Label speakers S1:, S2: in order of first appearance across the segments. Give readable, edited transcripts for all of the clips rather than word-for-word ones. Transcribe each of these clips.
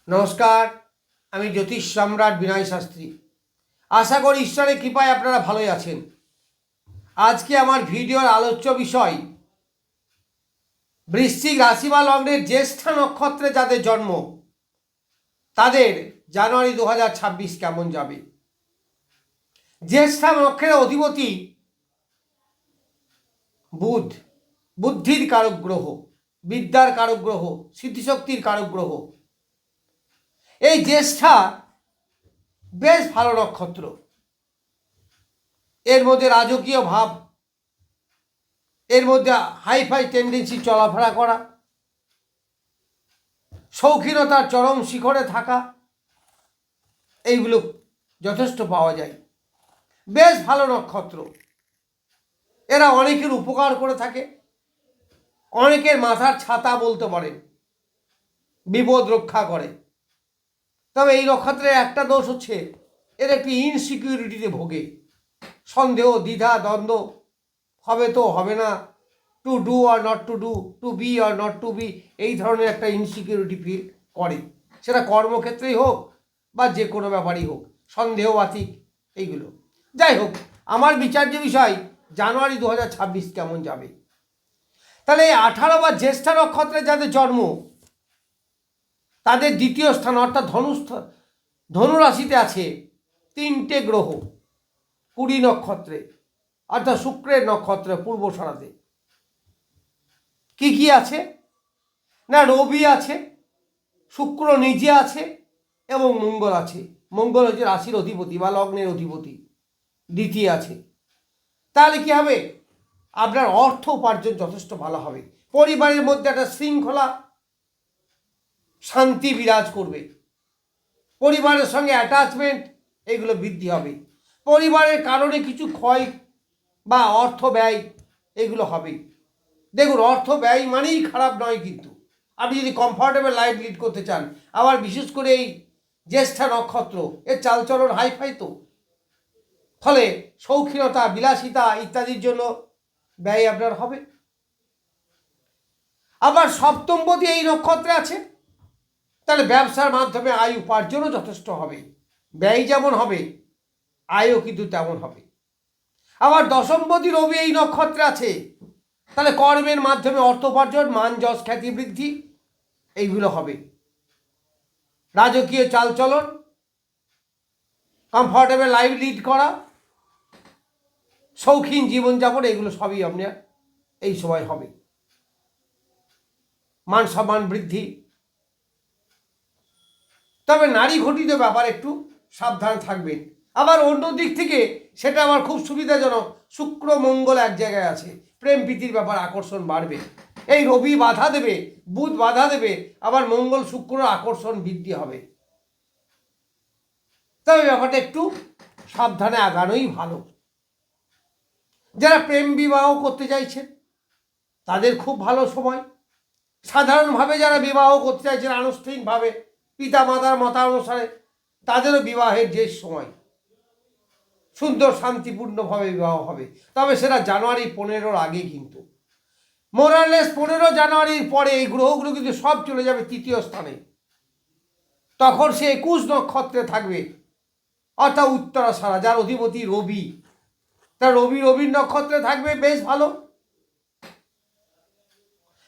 S1: নমস্কার, আমি জ্যোতিষ সম্রাট বিনয় শাস্ত্রী। আশা করি ঈশ্বরের কৃপায় আপনারা ভালোই আছেন। আজকে আমার ভিডিওর আলোচ্য বিষয় বৃশ্চিক রাশি বা লগ্নের জ্যেষ্ঠা নক্ষত্রে যাদের জন্ম তাদের জানুয়ারি 2026 কেমন যাবে। জ্যেষ্ঠা নক্ষত্রের অধিপতি বুধ, বুদ্ধির কারক গ্রহ, বিদ্যার কারক গ্রহ, স্মৃতিশক্তির কারক গ্রহ। এই জ্যেষ্ঠা বেশ ভালো নক্ষত্র। এর মধ্যে রাজকীয় ভাব, এর মধ্যে হাইফাই টেন্ডেন্সি চলাফেরা করা, শৌখিনতার চরম শিখরে থাকা, এইগুলো যথেষ্ট পাওয়া যায়। বেশ ভালো নক্ষত্র। এরা অনেকের উপকার করে থাকে, অনেকের মাথার ছাতা বলতে পারেন, বিপদ রক্ষা করে। তবে এই নক্ষত্রের একটা দোষ হচ্ছে এর একটি ইনসিকিউরিটিতে ভোগে। সন্দেহ, দ্বিধা, দ্বন্দ্ব, হবে তো হবে না, to do or not to do, to be or not to be, এই ধরনের একটা ইনসিকিউরিটি ফিল করে। সেটা কর্মক্ষেত্রেই হোক বা যে কোনো ব্যাপারই হোক, সন্দেহবাতিক এইগুলো। যাই হোক, আমার বিচার্য বিষয় জানুয়ারি 2026 কেমন যাবে। তাহলে এই 18 বা জ্যেষ্ঠা নক্ষত্রে যাদের জন্ম তাদের দ্বিতীয় স্থান অর্থাৎ ধনু রাশিতে আছে 3টে গ্রহ 20 নক্ষত্রে, অর্থাৎ শুক্রের নক্ষত্রে পূর্বসরাতে। কি কি আছে না, রবি আছে, শুক্র নিজে আছে এবং মঙ্গল আছে। মঙ্গল হচ্ছে রাশির অধিপতি বা লগ্নের অধিপতি, দ্বিতীয় আছে। তাহলে কি হবে, আপনার অর্থ উপার্জন যথেষ্ট ভালো হবে। পরিবারের মধ্যে একটা শৃঙ্খলা, শান্তি বিরাজ করবে। পরিবারের সঙ্গে অ্যাটাচমেন্ট এগুলো বৃদ্ধি হবে। পরিবারের কারণে কিছু ক্ষয় বা অর্থ ব্যয় এগুলো হবে। দেখুন, অর্থ ব্যয় মানেই খারাপ নয়, কিন্তু আপনি যদি কমফর্টেবল লাইফ লিড করতে চান, আবার বিশেষ করে এই জ্যেষ্ঠা নক্ষত্র এর চালচলন হাইফাই তো, ফলে শৌখিনতা, বিলাসিতা ইত্যাদির জন্য ব্যয় আপনার হবে। আবার সপ্তমপতি এই নক্ষত্রে আছে, তাহলে ব্যবসার মাধ্যমে আয় উপার্জনও যথেষ্ট হবে। ব্যয় যেমন হবে, আয়ও কিন্তু তেমন হবে। আবার দশমপতি রবি এই নক্ষত্রে আছে, তাহলে কর্মের মাধ্যমে অর্থ উপার্জন, মান যশ খ্যাতি বৃদ্ধি এইগুলো হবে। রাজকীয় চালচলন, কমফর্টেবল লাইফ লিড করা, শৌখিন জীবনযাপন, এগুলো সবই আপনার এই সময় হবে। মান সম্মান বৃদ্ধি। তবে নারী ঘটিত ব্যাপার একটু সাবধান থাকবেন। আবার অন্য দিক থেকে সেটা আমার খুব সুবিধাজনক, শুক্র মঙ্গল এক জায়গায় আছে, প্রেম প্রীতির ব্যাপার, আকর্ষণ বাড়বে। এই রবি বাধা দেবে, বুধ বাধা দেবে, আবার মঙ্গল শুক্র আকর্ষণ বৃদ্ধি হবে। তবে ব্যাপারটা একটু সাবধানে আগানোই ভালো। যারা প্রেম বিবাহ করতে চাইছেন তাদের খুব ভালো সময়। সাধারণভাবে যারা বিবাহ করতে চাইছেন আনুষ্ঠানিকভাবে পিতা মাতার মতানুসারে, তাদেরও বিবাহের যে সময় সুন্দর শান্তিপূর্ণভাবে বিবাহ হবে। তবে সেটা জানুয়ারি 15 আগে, কিন্তু মোরালেস 15 জানুয়ারির পরে এই গ্রহগুলো কিন্তু সব চলে যাবে তৃতীয় স্থানে। তখন সে 21 নক্ষত্রে থাকবে, অর্থাৎ উত্তরাষাঢ়া, যার অধিপতি রবি। তা রবির নক্ষত্রে থাকবে, বেশ ভালো।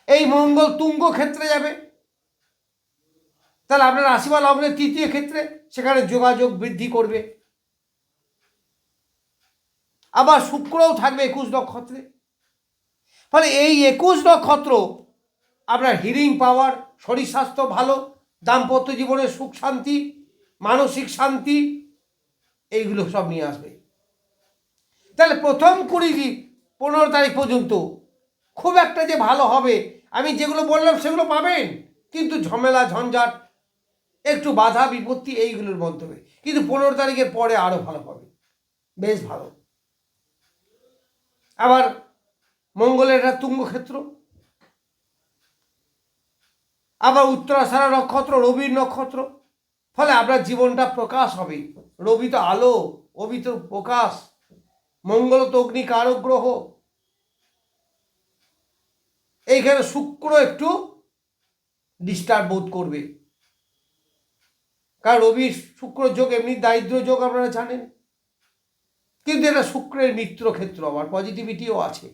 S1: এই মঙ্গল তুঙ্গ ক্ষেত্রে যাবে, তাহলে আপনার রাশি বা লগ্নের তৃতীয় ক্ষেত্রে, সেখানে যোগাযোগ বৃদ্ধি করবে। আবার শুক্রও থাকবে 21 নক্ষত্রে। ফলে এই 21 নক্ষত্র আপনার হিলিং পাওয়ার, শরীর স্বাস্থ্য ভালো, দাম্পত্য জীবনের সুখ শান্তি, মানসিক শান্তি, এইগুলো সব নিয়ে আসবে। তাহলে প্রথম 15 তারিখ পর্যন্ত খুব একটা যে ভালো হবে, আমি যেগুলো বললাম সেগুলো পাবেন, কিন্তু ঝামেলা ঝঞ্ঝাট, একটু বাধা বিপত্তি এইগুলোর মাধ্যমে। কিন্তু 15 তারিখের পরে আরও ভালো হবে, বেশ ভালো। আবার মঙ্গলের একটা তুঙ্গক্ষেত্র, আবার উত্তরাষাঢ়া নক্ষত্র রবির নক্ষত্র, ফলে আপনার জীবনটা প্রকাশ হবে। রবি তো আলো, রবি তো প্রকাশ, মঙ্গল তো অগ্নি কারক গ্রহ। এইখানে শুক্র একটু ডিস্টার্ব বোধ করবে। কারণ রবি শুক্র যোগ এমনি দারিদ্র যোগ আপনারা জানেন, কিন্তু এটা শুক্রের মিত্র ক্ষেত্র, আবার পজিটিভিটিও আছে।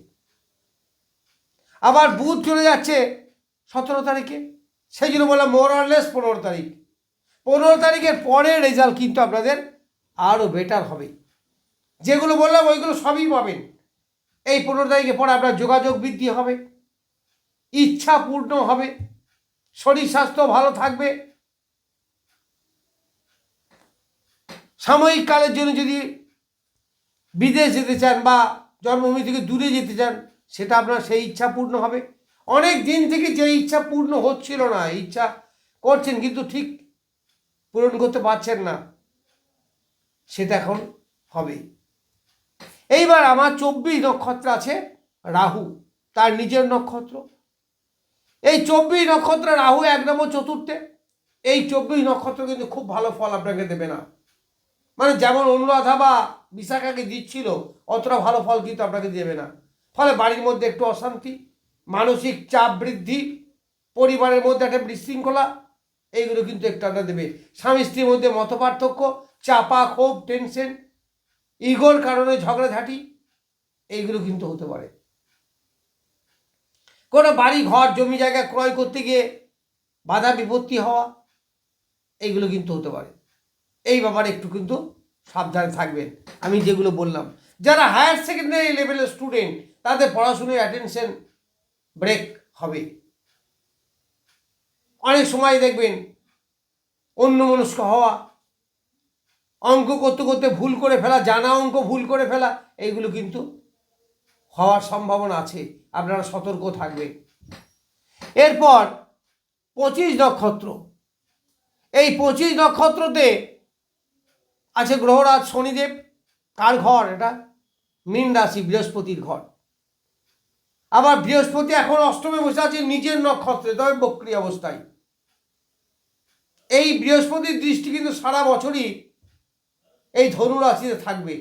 S1: আবার বুধ চলে যাচ্ছে 17 তারিখে, সেই জন্য বললাম মোরলেস 15 তারিখ। 15 তারিখের পরে রেজাল্ট কিন্তু আপনাদের আরও বেটার হবে। যেগুলো বললাম ওইগুলো সবই পাবেন। এই 15 তারিখের পরে আপনার যোগাযোগ বৃদ্ধি হবে, ইচ্ছা পূর্ণ হবে, শরীর স্বাস্থ্য ভালো থাকবে। সাময়িক কালের জন্য যদি বিদেশ যেতে চান বা জন্মভূমি থেকে দূরে যেতে চান, সেটা আপনার সেই ইচ্ছা পূর্ণ হবে। অনেক দিন থেকে যে ইচ্ছা পূর্ণ হচ্ছিল না, ইচ্ছা করছেন কিন্তু ঠিক পূরণ করতে পারছেন না, সেটা এখন হবে। এইবার আমার 24 নক্ষত্র আছে রাহু, তার নিজের নক্ষত্র। এই 24 নক্ষত্রে রাহু 1 নম্বর চতুর্থে। এই 24 নক্ষত্র কিন্তু খুব ভালো ফল আপনাকে দেবে না, মানে যেমন অনুরাধা বা বিশাখাকে দিচ্ছিল অতটা ভালো ফল কিন্তু আপনাকে দেবে না। ফলে বাড়ির মধ্যে একটু অশান্তি, মানসিক চাপ বৃদ্ধি, পরিবারের মধ্যে একটা বিশৃঙ্খলা, এইগুলো কিন্তু একটু আপনার দেবে। স্বামী স্ত্রীর মধ্যে মতপার্থক্য, চাপা ক্ষোভ, টেনশন, ইগোর কারণে ঝগড়াঝাঁটি, এইগুলো কিন্তু হতে পারে। কোনো বাড়ি ঘর জমি জায়গা ক্রয় করতে গিয়ে বাধা বিপত্তি হওয়া, এইগুলো কিন্তু হতে পারে। এই ব্যাপারে একটু কিন্তু সাবধানে থাকবেন। আমি যেগুলো বললাম, যারা হায়ার সেকেন্ডারি লেভেলের স্টুডেন্ট, তাদের পড়াশুনোয় অ্যাটেনশন ব্রেক হবে। অনেক সময় দেখবেন অন্যমনস্ক হওয়া, অঙ্ক করতে করতে ভুল করে ফেলা, জানা অঙ্ক ভুল করে ফেলা, এইগুলো কিন্তু হওয়ার সম্ভাবনা আছে, আপনারা সতর্ক থাকবেন। এরপর 25 নক্ষত্র। এই 25 নক্ষত্রতে আছে গ্রহরাজ শনিদেব। কার ঘর এটা? মীন রাশি, বৃহস্পতির ঘর। আবার বৃহস্পতি এখন অষ্টমে বসে আছে নিজের নক্ষত্রে, তবে বক্রী অবস্থায়। এই বৃহস্পতির দৃষ্টি কিন্তু সারা বছরই এই ধনু রাশিতে থাকবে।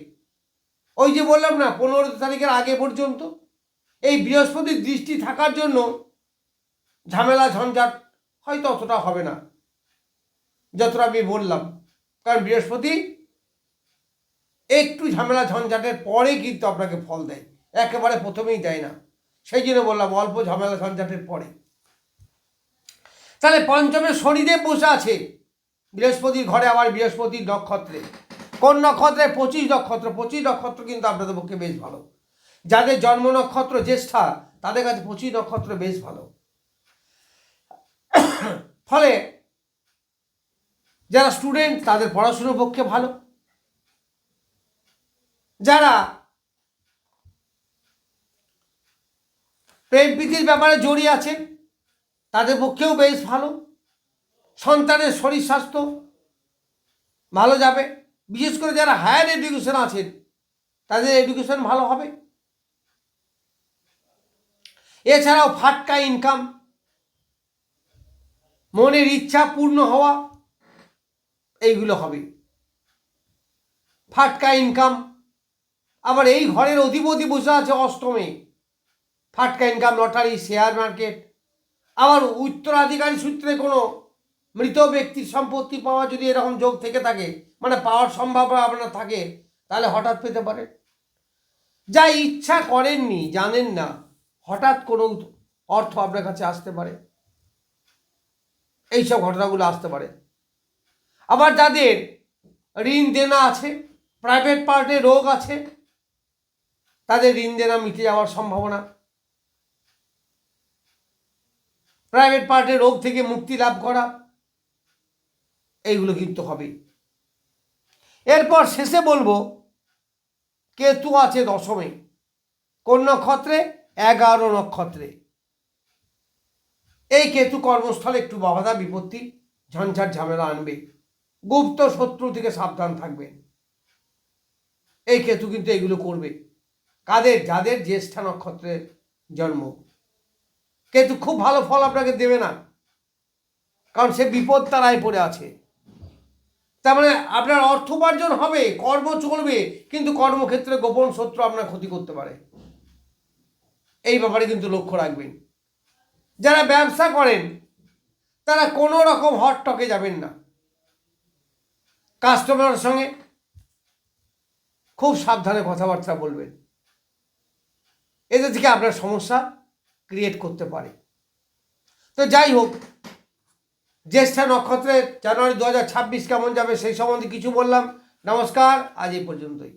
S1: ওই যে বললাম না 15 তারিখের আগে পর্যন্ত এই বৃহস্পতির দৃষ্টি থাকার জন্য ঝামেলা ঝঞ্ঝাট হয়তো অতটা হবে না যতটা আমি বললাম, কারণ বৃহস্পতি একটু ঝামেলা ঝঞ্ঝাটের পরে কিন্তু আপনাকে ফল দেয়, একেবারে প্রথমেই দেয় না। সেই জন্য বললাম অল্প ঝামেলা ঝঞ্ঝাটের পরে। তাহলে পঞ্চমে শনিদেব বসে আছে বৃহস্পতির ঘরে, আবার বৃহস্পতির নক্ষত্রে। কোন নক্ষত্রে? 25 নক্ষত্র। 25 নক্ষত্র কিন্তু আপনাদের পক্ষে বেশ ভালো। যাদের জন্ম নক্ষত্র জ্যেষ্ঠা, তাদের কাছে 25 নক্ষত্র বেশ ভালো। ফলে যারা স্টুডেন্ট, তাদের পড়াশুনোর পক্ষে ভালো। যারা প্রেম প্রীতির ব্যাপারে জড়িয়ে আছেন, তাদের পক্ষেও বেশ ভালো। সন্তানের শরীর স্বাস্থ্য ভালো যাবে। বিশেষ করে যারা হায়ার এডুকেশন আছেন, তাদের এডুকেশন ভালো হবে। এছাড়াও ফাটকা ইনকাম, মনের ইচ্ছা পূর্ণ হওয়া, এইগুলো হবে। ফাটকা ইনকাম। আবার এই ঘরের অধিপতি বসে আছে অষ্টমে। ফাটকা ইনকাম, লটারি, শেয়ার মার্কেট। আবার উত্তরাধিকারী সূত্রে কোনো মৃত ব্যক্তির সম্পত্তি পাওয়া, যদি এরকম যোগ থেকে থাকে, মানে পাওয়ার সম্ভাবনা আপনার থাকে, তাহলে হঠাৎ পেতে পারেন। যা ইচ্ছা করেননি, জানেন না, হঠাৎ কোনো অর্থ আপনার কাছে আসতে পারে, এইসব ঘটনাগুলো আসতে পারে। আবার যাদের ঋণ দেনা আছে, প্রাইভেট পার্টে রোগ আছে, তাদের ঋণ দেনা মিটে যাওয়ার সম্ভাবনা, প্রাইভেট পার্টে রোগ থেকে মুক্তি লাভ করা, এইগুলো কিন্তু হবে। এরপর শেষে বলবো কেতু আছে দশমে। কোন নক্ষত্রে? 11 নক্ষত্রে। এই কেতু কর্মস্থলে একটু বাধা বিপত্তি, ঝঞ্ঝাট ঝামেলা আনবে। গুপ্ত শত্রু থেকে সাবধান থাকবেন। এই কেতু কিন্তু এগুলো করবে। কাদের? যাদের জ্যেষ্ঠা নক্ষত্রের জন্ম। কেতু খুব ভালো ফল আপনাকে দেবে না, কারণ সে বিপদ তারায় পড়ে আছে। তার মানে আপনার অর্থ উপার্জন হবে, কর্ম চলবে, কিন্তু কর্মক্ষেত্রে গোপন শত্রু আপনার ক্ষতি করতে পারে। এই ব্যাপারে কিন্তু লক্ষ্য রাখবেন। যারা ব্যবসা করেন, তারা কোনো রকম হট টকে যাবেন না। কাস্টমারের সঙ্গে খুব সাবধানে কথাবার্তা বলবেন, এদের থেকে আপনার সমস্যা ক্রিয়েট করতে পারে। তো যাই হোক, জ্যেষ্ঠা নক্ষত্রের জানুয়ারি 2026 কেমন যাবে সেই সম্বন্ধে কিছু বললাম। নমস্কার, আজ এই পর্যন্তই।